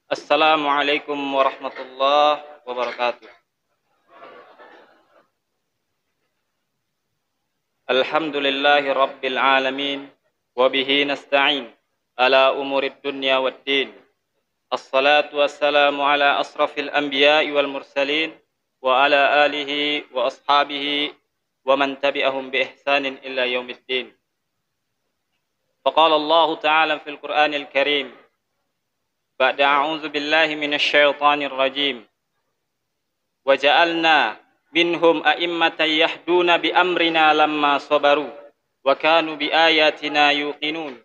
Assalamualaikum warahmatullahi wabarakatuh. Alhamdulillahi rabbil alamin. Wabihi nasta'in ala umurid dunya waddin. Assalatu wassalamu ala asrafil anbiya'i wal mursalin wa ala alihi wa ashabihi wa man tabi'ahum bi ihsanin illa yaumiddin. Faqala Allah ta'ala fil Qur'anil Karim ba'da a'udzu billahi minasy syaithanir rajim. Wa ja'alna minhum a'immatan yahduna bi amrina lamma sabaru wa kanu bi ayatina yuqinun.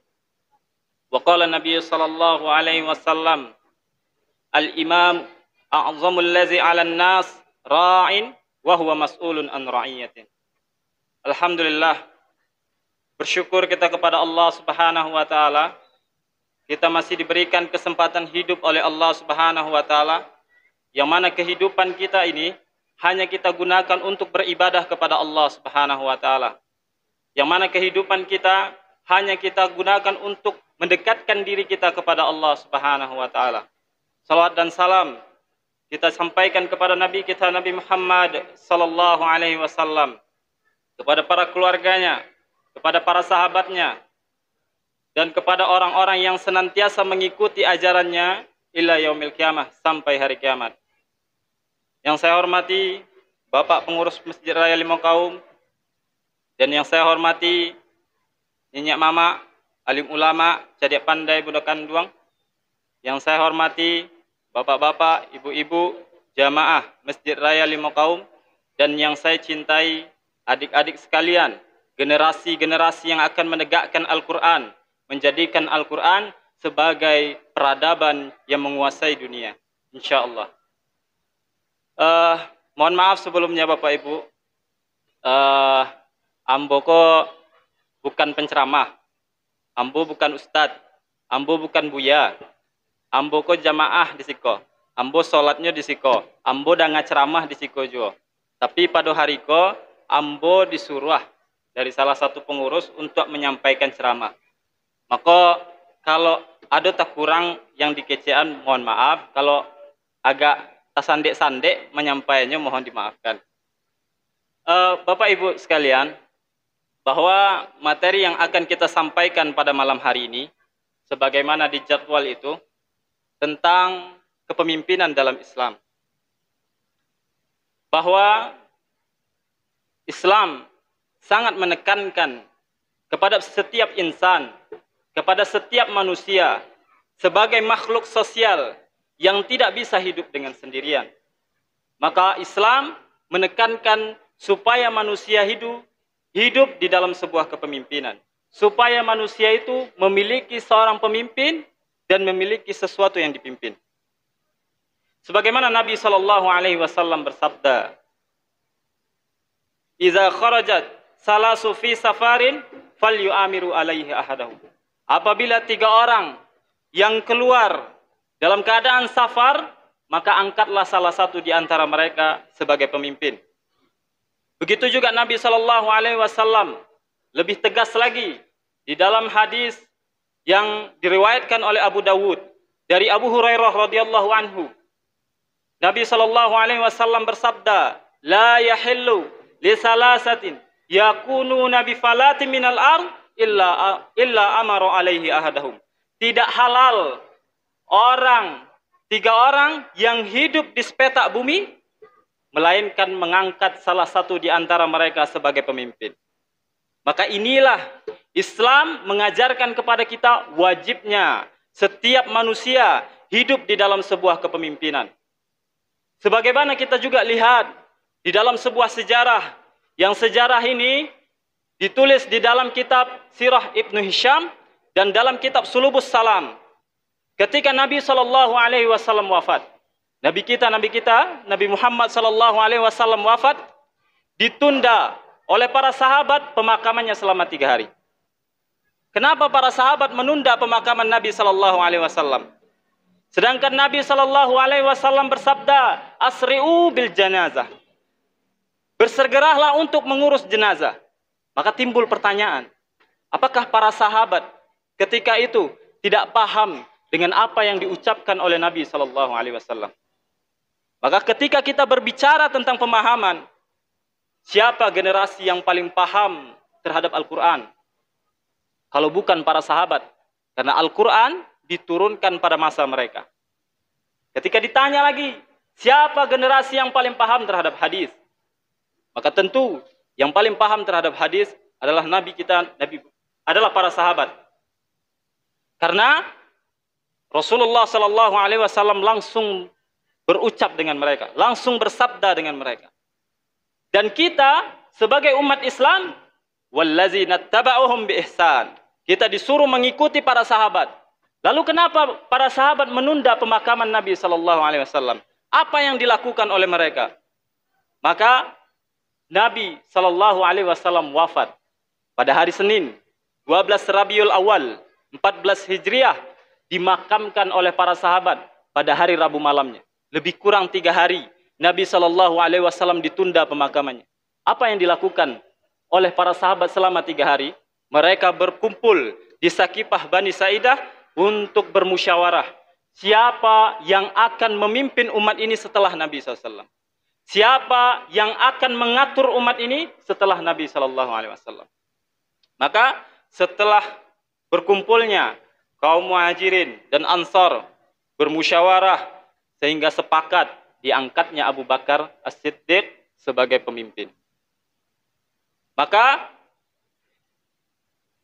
Wa qala Nabi sallallahu alaihi wasallam al-imam a'zamul ladzi 'alan nas ra'in wa huwa mas'ulun an ra'iyatin. Alhamdulillah, bersyukur kita kepada Allah Subhanahu wa taala. Kita masih diberikan kesempatan hidup oleh Allah Subhanahu wa taala, yang mana kehidupan kita ini hanya kita gunakan untuk beribadah kepada Allah Subhanahu wa taala. Yang mana kehidupan kita hanya kita gunakan untuk mendekatkan diri kita kepada Allah Subhanahu wa taala. Salawat dan salam kita sampaikan kepada Nabi kita Nabi Muhammad sallallahu alaihi wasallam, kepada para keluarganya, kepada para sahabatnya, dan kepada orang-orang yang senantiasa mengikuti ajarannya ila yaumil qiyamah, sampai hari kiamat. Yang saya hormati Bapak Pengurus Masjid Raya Limau Kaum, dan yang saya hormati Nyenyak Mama, alim ulama, cadik pandai budak kanduang. Yang saya hormati Bapak-bapak, ibu-ibu, jamaah Masjid Raya Limau Kaum, dan yang saya cintai adik-adik sekalian, generasi-generasi yang akan menegakkan Al-Quran, menjadikan Al-Quran sebagai peradaban yang menguasai dunia, insyaallah. Mohon maaf sebelumnya Bapak Ibu, ambo ko bukan penceramah, ambo bukan ustadz, ambo bukan buya, ambo ko jamaah di siko, ambo sholatnya di siko, ambo dah ngaceramah di siko jo. Tapi pada hari ko ambo disuruh dari salah satu pengurus untuk menyampaikan ceramah. Maka kalau ada tak kurang yang dikecean, mohon maaf. Kalau agak tersandek-sandek menyampaikannya, mohon dimaafkan. Bapak Ibu sekalian, bahwa materi yang akan kita sampaikan pada malam hari ini, sebagaimana di jadwal itu, tentang kepemimpinan dalam Islam. Bahwa Islam sangat menekankan kepada setiap insan, kepada setiap manusia, sebagai makhluk sosial yang tidak bisa hidup dengan sendirian. Maka Islam menekankan supaya manusia hidup di dalam sebuah kepemimpinan. Supaya manusia itu memiliki seorang pemimpin dan memiliki sesuatu yang dipimpin. Sebagaimana Nabi SAW bersabda, "Iza kharajat salasu fi safarin falyu'amiru alaihi ahadahu." Apabila 3 orang yang keluar dalam keadaan safar, maka angkatlah salah satu di antara mereka sebagai pemimpin. Begitu juga Nabi SAW lebih tegas lagi di dalam hadis yang diriwayatkan oleh Abu Dawud dari Abu Hurairah radhiyallahu anhu. Nabi SAW bersabda, "La yahillu li salasatin yakununa bi falatin minal ard illa amaru alaihi ahadahum." Tidak halal 3 orang yang hidup di sepetak bumi, melainkan mengangkat salah satu di antara mereka sebagai pemimpin. Maka inilah Islam mengajarkan kepada kita wajibnya setiap manusia hidup di dalam sebuah kepemimpinan. Sebagaimana kita juga lihat di dalam sebuah sejarah, yang sejarah ini ditulis di dalam kitab Sirah Ibnu Hisham dan dalam kitab Sulubus Salam. Ketika Nabi SAW wafat, Nabi kita Nabi Muhammad SAW wafat, ditunda oleh para sahabat pemakamannya selama 3 hari. Kenapa para sahabat menunda pemakaman Nabi SAW? Sedangkan Nabi SAW bersabda, "Asri'u bil janazah." Bersegeralah untuk mengurus jenazah. Maka timbul pertanyaan, apakah para sahabat ketika itu tidak paham dengan apa yang diucapkan oleh Nabi Sallallahu Alaihi Wasallam. Maka ketika kita berbicara tentang pemahaman, siapa generasi yang paling paham terhadap Al-Quran? Kalau bukan para sahabat. Karena Al-Quran diturunkan pada masa mereka. Ketika ditanya lagi, siapa generasi yang paling paham terhadap hadis? Maka tentu yang paling paham terhadap hadis adalah adalah para sahabat. Karena Rasulullah Sallallahu Alaihi Wasallam langsung berucap dengan mereka, langsung bersabda dengan mereka. Dan kita sebagai umat Islam, wallazina taba'uhum bi ihsan, kita disuruh mengikuti para sahabat. Lalu kenapa para sahabat menunda pemakaman Nabi Sallallahu Alaihi Wasallam? Apa yang dilakukan oleh mereka? Maka Nabi Sallallahu Alaihi Wasallam wafat pada hari Senin, 12 Rabiul Awal, 14 Hijriah, dimakamkan oleh para sahabat pada hari Rabu malamnya. Lebih kurang 3 hari Nabi Sallallahu Alaihi Wasallam ditunda pemakamannya. Apa yang dilakukan oleh para sahabat selama 3 hari? Mereka berkumpul di Sakifah Bani Sa'idah untuk bermusyawarah. Siapa yang akan memimpin umat ini setelah Nabi SAW? Siapa yang akan mengatur umat ini setelah Nabi Sallallahu Alaihi Wasallam? Maka setelah berkumpulnya kaum Muhajirin dan Ansar bermusyawarah sehingga sepakat diangkatnya Abu Bakar As-Siddiq sebagai pemimpin. Maka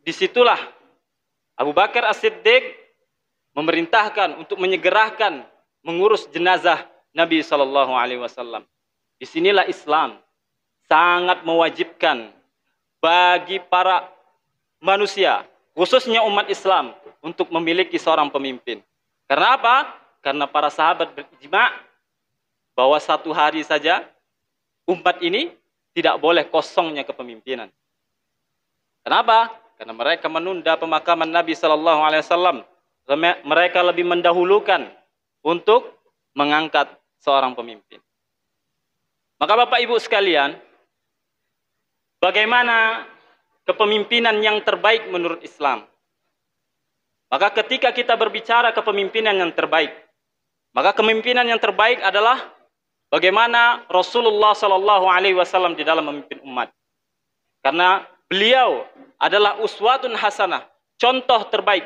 disitulah Abu Bakar As-Siddiq memerintahkan untuk menyegerakan mengurus jenazah Nabi Sallallahu Alaihi Wasallam. Disinilah Islam sangat mewajibkan bagi para manusia, khususnya umat Islam, untuk memiliki seorang pemimpin. Karena apa? Karena para sahabat berijma bahwa 1 hari saja umat ini tidak boleh kosongnya kepemimpinan. Kenapa? Karena mereka menunda pemakaman Nabi Sallallahu Alaihi Wasallam. Mereka lebih mendahulukan untuk mengangkat seorang pemimpin. Maka Bapak Ibu sekalian, bagaimana kepemimpinan yang terbaik menurut Islam? Maka ketika kita berbicara kepemimpinan yang terbaik, maka kepemimpinan yang terbaik adalah bagaimana Rasulullah Sallallahu Alaihi Wasallam di dalam memimpin umat. Karena beliau adalah uswatun hasanah, contoh terbaik,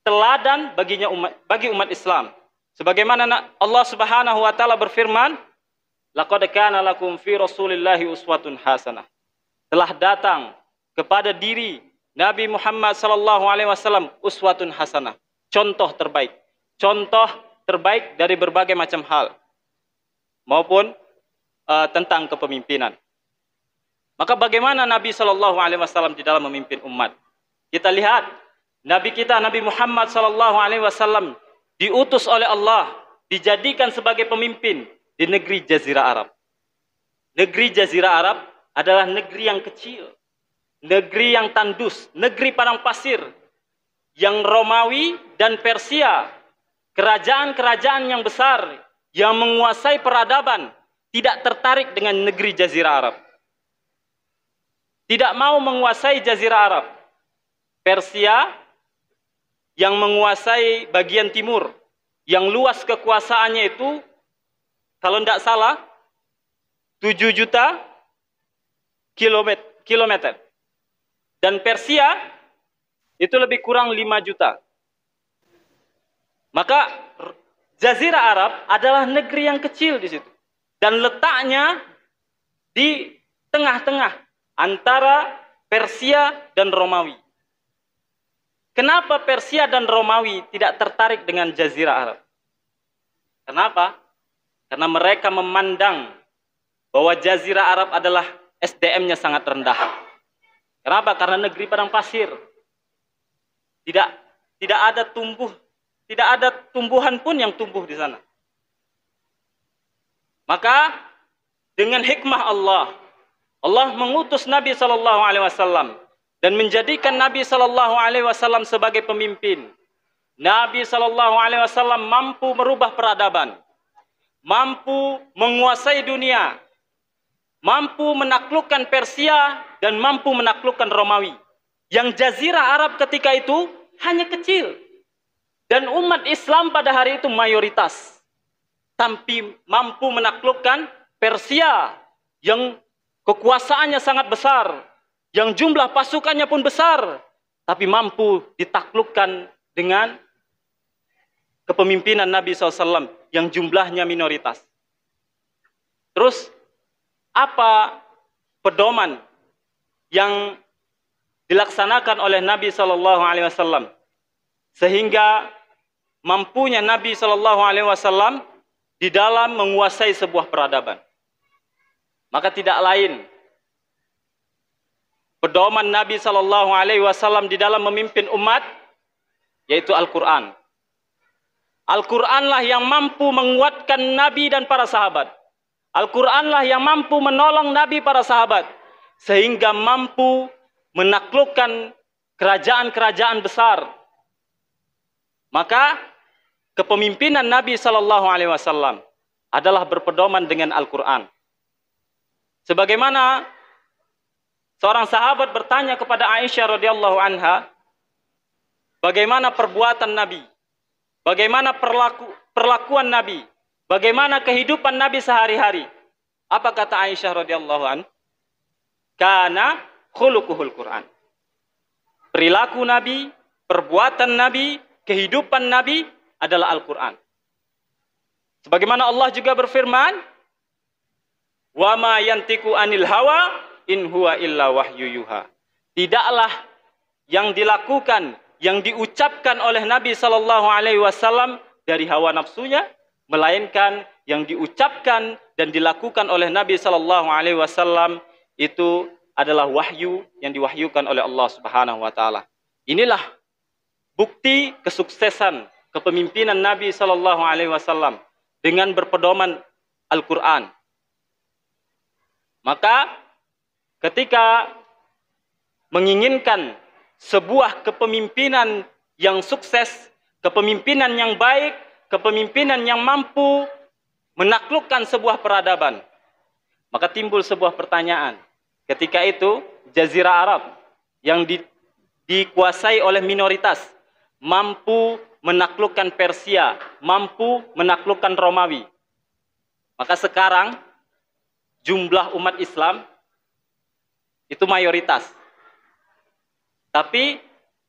teladan bagi umat Islam. Sebagaimana Allah Subhanahu wa taala berfirman, laqad kana lakum fi Rasulillahi uswatun hasanah. Telah datang kepada diri Nabi Muhammad Sallallahu Alaihi Wasallam uswatun hasanah, contoh terbaik dari berbagai macam hal, maupun tentang kepemimpinan. Maka bagaimana Nabi Sallallahu Alaihi Wasallam di dalam memimpin umat? Kita lihat Nabi kita Nabi Muhammad Sallallahu Alaihi Wasallam diutus oleh Allah, dijadikan sebagai pemimpin di negeri Jazirah Arab. Negeri Jazirah Arab adalah negeri yang kecil, negeri yang tandus, negeri padang pasir, yang Romawi dan Persia, kerajaan-kerajaan yang besar yang menguasai peradaban, tidak tertarik dengan negeri Jazirah Arab. Tidak mau menguasai Jazirah Arab. Persia yang menguasai bagian timur, yang luas kekuasaannya itu, kalau tidak salah, 7 juta kilometer. Dan Persia itu lebih kurang 5 juta. Maka Jazirah Arab adalah negeri yang kecil di situ. Dan letaknya di tengah-tengah antara Persia dan Romawi. Kenapa Persia dan Romawi tidak tertarik dengan Jazirah Arab? Kenapa? Karena mereka memandang bahwa Jazirah Arab adalah SDM-nya sangat rendah. Kenapa? Karena negeri padang pasir. Tidak ada tumbuhan pun yang tumbuh di sana. Maka dengan hikmah Allah mengutus Nabi Sallallahu Alaihi Wasallam dan menjadikan Nabi Sallallahu Alaihi Wasallam sebagai pemimpin. Nabi Sallallahu Alaihi Wasallam mampu merubah peradaban, mampu menguasai dunia, mampu menaklukkan Persia dan mampu menaklukkan Romawi. Yang Jazirah Arab ketika itu hanya kecil. Dan umat Islam pada hari itu mayoritas. Tapi mampu menaklukkan Persia yang kekuasaannya sangat besar, yang jumlah pasukannya pun besar, tapi mampu ditaklukkan dengan kepemimpinan Nabi SAW yang jumlahnya minoritas. Terus apa pedoman yang dilaksanakan oleh Nabi SAW sehingga mampunya Nabi SAW di dalam menguasai sebuah peradaban? Maka tidak lain pedoman Nabi SAW di dalam memimpin umat, yaitu Al-Quran. Al-Quranlah yang mampu menguatkan Nabi dan para sahabat. Al-Quranlah yang mampu menolong Nabi para sahabat, sehingga mampu menaklukkan kerajaan-kerajaan besar. Maka kepemimpinan Nabi SAW adalah berpedoman dengan Al-Quran. Sebagaimana seorang sahabat bertanya kepada Aisyah radhiyallahu anha, bagaimana perbuatan Nabi, bagaimana perlakuan Nabi, bagaimana kehidupan Nabi sehari-hari. Apa kata Aisyah radhiyallahu anha? Kana khuluquhul Quran. Perilaku Nabi, perbuatan Nabi, kehidupan Nabi adalah Al-Quran. Sebagaimana Allah juga berfirman, wa ma yantiku anil hawa in huwa illa wahyu yuha. Tidaklah yang dilakukan, yang diucapkan oleh Nabi SAW dari hawa nafsunya, melainkan yang diucapkan dan dilakukan oleh Nabi SAW itu adalah wahyu yang diwahyukan oleh Allah Subhanahu wa taala. Inilah bukti kesuksesan kepemimpinan Nabi SAW dengan berpedoman Al-Quran. Maka ketika menginginkan sebuah kepemimpinan yang sukses, kepemimpinan yang baik, kepemimpinan yang mampu menaklukkan sebuah peradaban, maka timbul sebuah pertanyaan. Ketika itu Jazirah Arab yang dikuasai oleh minoritas mampu menaklukkan Persia, mampu menaklukkan Romawi. Maka sekarang jumlah umat Islam itu mayoritas. Tapi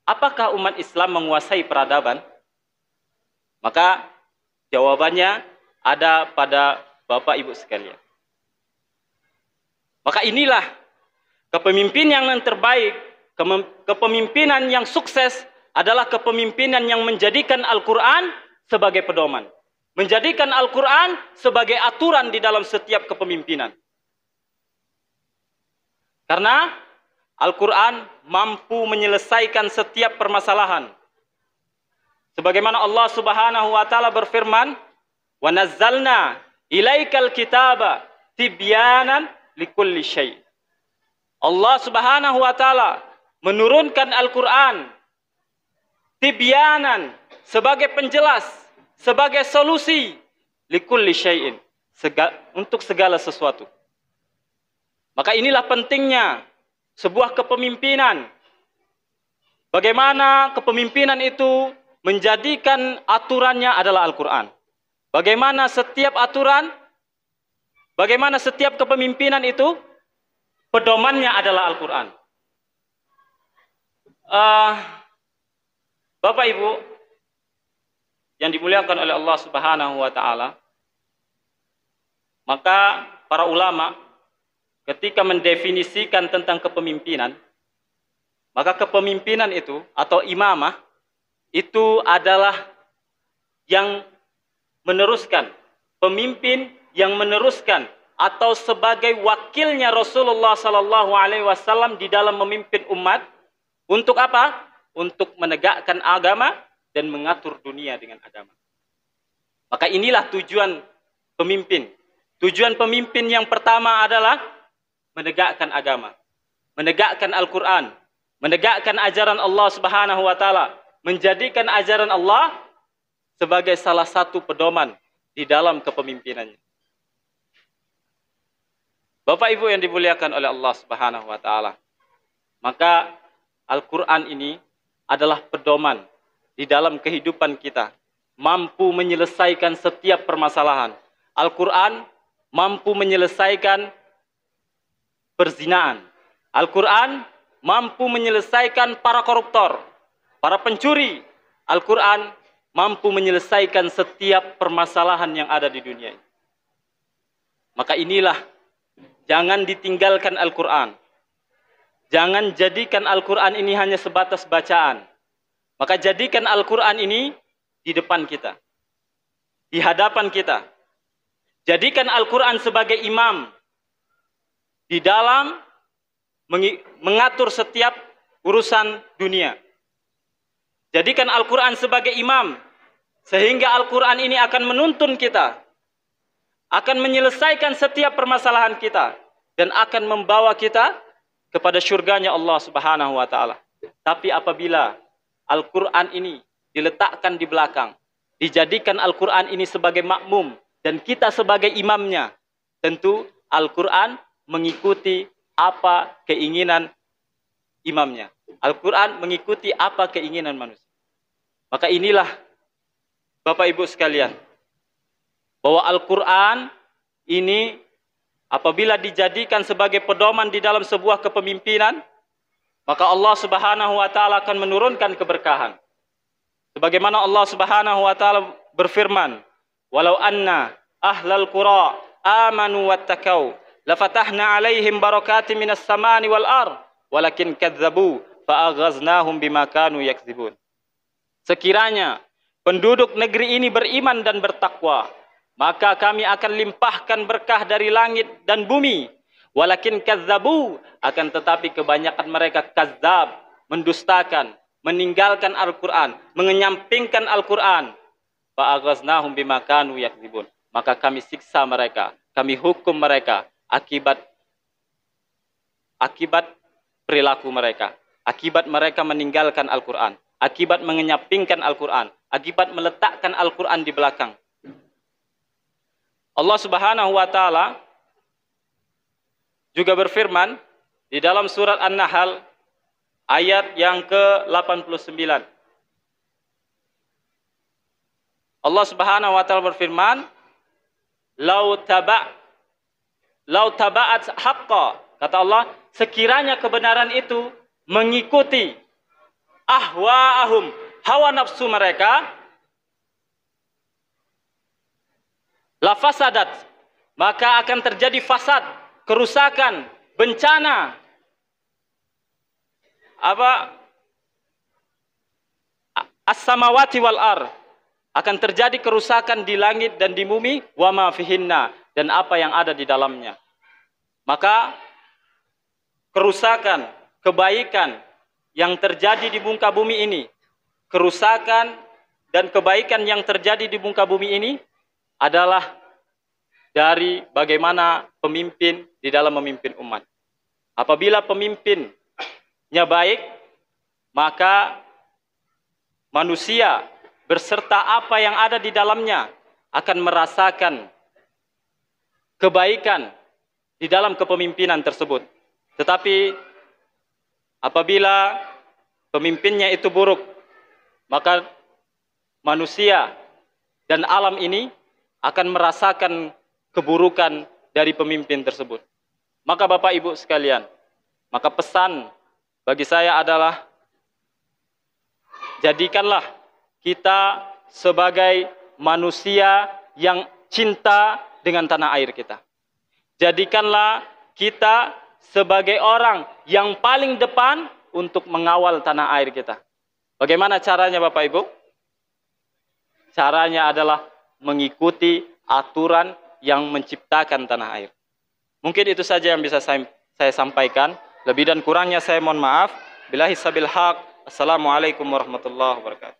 apakah umat Islam menguasai peradaban? Maka jawabannya ada pada Bapak Ibu sekalian. Maka inilah kepemimpinan yang terbaik, kepemimpinan yang sukses adalah kepemimpinan yang menjadikan Al-Quran sebagai pedoman. Menjadikan Al-Quran sebagai aturan di dalam setiap kepemimpinan. Karena Al-Quran mampu menyelesaikan setiap permasalahan. Sebagaimana Allah Subhanahu wa taala berfirman, "Wa nazzalna ilaikal kitaba tibyanan likulli syai'." Allah Subhanahu wa taala menurunkan Al-Quran tibyanan sebagai penjelas, sebagai solusi likulli syai'in, untuk segala sesuatu. Maka inilah pentingnya sebuah kepemimpinan. Bagaimana kepemimpinan itu menjadikan aturannya adalah Al-Quran. Bagaimana setiap aturan, bagaimana setiap kepemimpinan itu pedomannya adalah Al-Quran. Bapak Ibu yang dimuliakan oleh Allah Subhanahu wa taala, maka para ulama ketika mendefinisikan tentang kepemimpinan, maka kepemimpinan itu atau imamah itu adalah yang meneruskan, pemimpin yang meneruskan atau sebagai wakilnya Rasulullah sallallahu alaihi wasallam di dalam memimpin umat. Untuk apa? Untuk menegakkan agama dan mengatur dunia dengan agama. Maka inilah tujuan pemimpin. Tujuan pemimpin yang pertama adalah menegakkan agama, menegakkan Al-Quran, menegakkan ajaran Allah Subhanahu wa taala, menjadikan ajaran Allah sebagai salah satu pedoman di dalam kepemimpinannya. Bapak Ibu yang dimuliakan oleh Allah Subhanahu wa taala, maka Al-Quran ini adalah pedoman di dalam kehidupan kita, mampu menyelesaikan setiap permasalahan. Al-Quran mampu menyelesaikan perzinaan. Al-Quran mampu menyelesaikan para koruptor, para pencuri. Al-Quran mampu menyelesaikan setiap permasalahan yang ada di dunia ini. Maka inilah, jangan ditinggalkan Al-Quran. Jangan jadikan Al-Quran ini hanya sebatas bacaan. Maka jadikan Al-Quran ini di depan kita, di hadapan kita. Jadikan Al-Quran sebagai imam di dalam mengatur setiap urusan dunia. Jadikan Al-Quran sebagai imam, sehingga Al-Quran ini akan menuntun kita, akan menyelesaikan setiap permasalahan kita, dan akan membawa kita kepada syurganya Allah Subhanahu wa Ta'ala. Tapi apabila Al-Quran ini diletakkan di belakang, dijadikan Al-Quran ini sebagai makmum, dan kita sebagai imamnya, tentu Al-Quran mengikuti apa keinginan imamnya. Al-Quran mengikuti apa keinginan manusia. Maka inilah, Bapak Ibu sekalian, bahwa Al-Quran ini apabila dijadikan sebagai pedoman di dalam sebuah kepemimpinan, maka Allah Subhanahu wa Ta'ala akan menurunkan keberkahan. Sebagaimana Allah Subhanahu wa Ta'ala berfirman, "Walau anna ahlal qura amanu wattaqau lafatahna 'alaihim barakatim minas samani wal ard walakin kadzdzabu fa'aghaznahum bima kanu yakdzibun." Sekiranya penduduk negeri ini beriman dan bertakwa, maka kami akan limpahkan berkah dari langit dan bumi. Walakin kadzdzabu, akan tetapi kebanyakan mereka kadzdzab, mendustakan, meninggalkan Al-Quran, mengenyampingkan Al-Quran. Fa'aghaznahum bima kanu yakdzibun. Maka kami siksa mereka, kami hukum mereka akibat perilaku mereka, akibat mereka meninggalkan Al-Quran, akibat mengenyampingkan Al-Quran, akibat meletakkan Al-Quran di belakang. Allah Subhanahu wa Ta'ala juga berfirman di dalam surat An-Nahl ayat yang ke-89. Allah Subhanahu wa Ta'ala berfirman, "Lau taba'at haqqa," kata Allah, sekiranya kebenaran itu mengikuti ahwa'ahum, hawa nafsu mereka, la fasadat, maka akan terjadi fasad, kerusakan, bencana, as-samawati wal ar, akan terjadi kerusakan di langit dan di bumi, wa ma fihinna, dan apa yang ada di dalamnya. Maka kerusakan, kebaikan yang terjadi di muka bumi ini, kerusakan dan kebaikan yang terjadi di muka bumi ini adalah dari bagaimana pemimpin di dalam memimpin umat. Apabila pemimpinnya baik, maka manusia berserta apa yang ada di dalamnya akan merasakan kebaikan di dalam kepemimpinan tersebut. Tetapi apabila pemimpinnya itu buruk, maka manusia dan alam ini akan merasakan keburukan dari pemimpin tersebut. Maka Bapak Ibu sekalian, maka pesan bagi saya adalah, jadikanlah kita sebagai manusia yang cinta dengan tanah air kita. Jadikanlah kita sebagai orang yang paling depan untuk mengawal tanah air kita. Bagaimana caranya Bapak Ibu? Caranya adalah mengikuti aturan yang menciptakan tanah air. Mungkin itu saja yang bisa saya sampaikan. Lebih dan kurangnya saya mohon maaf. Billahi sabil haq. Assalamualaikum warahmatullahi wabarakatuh.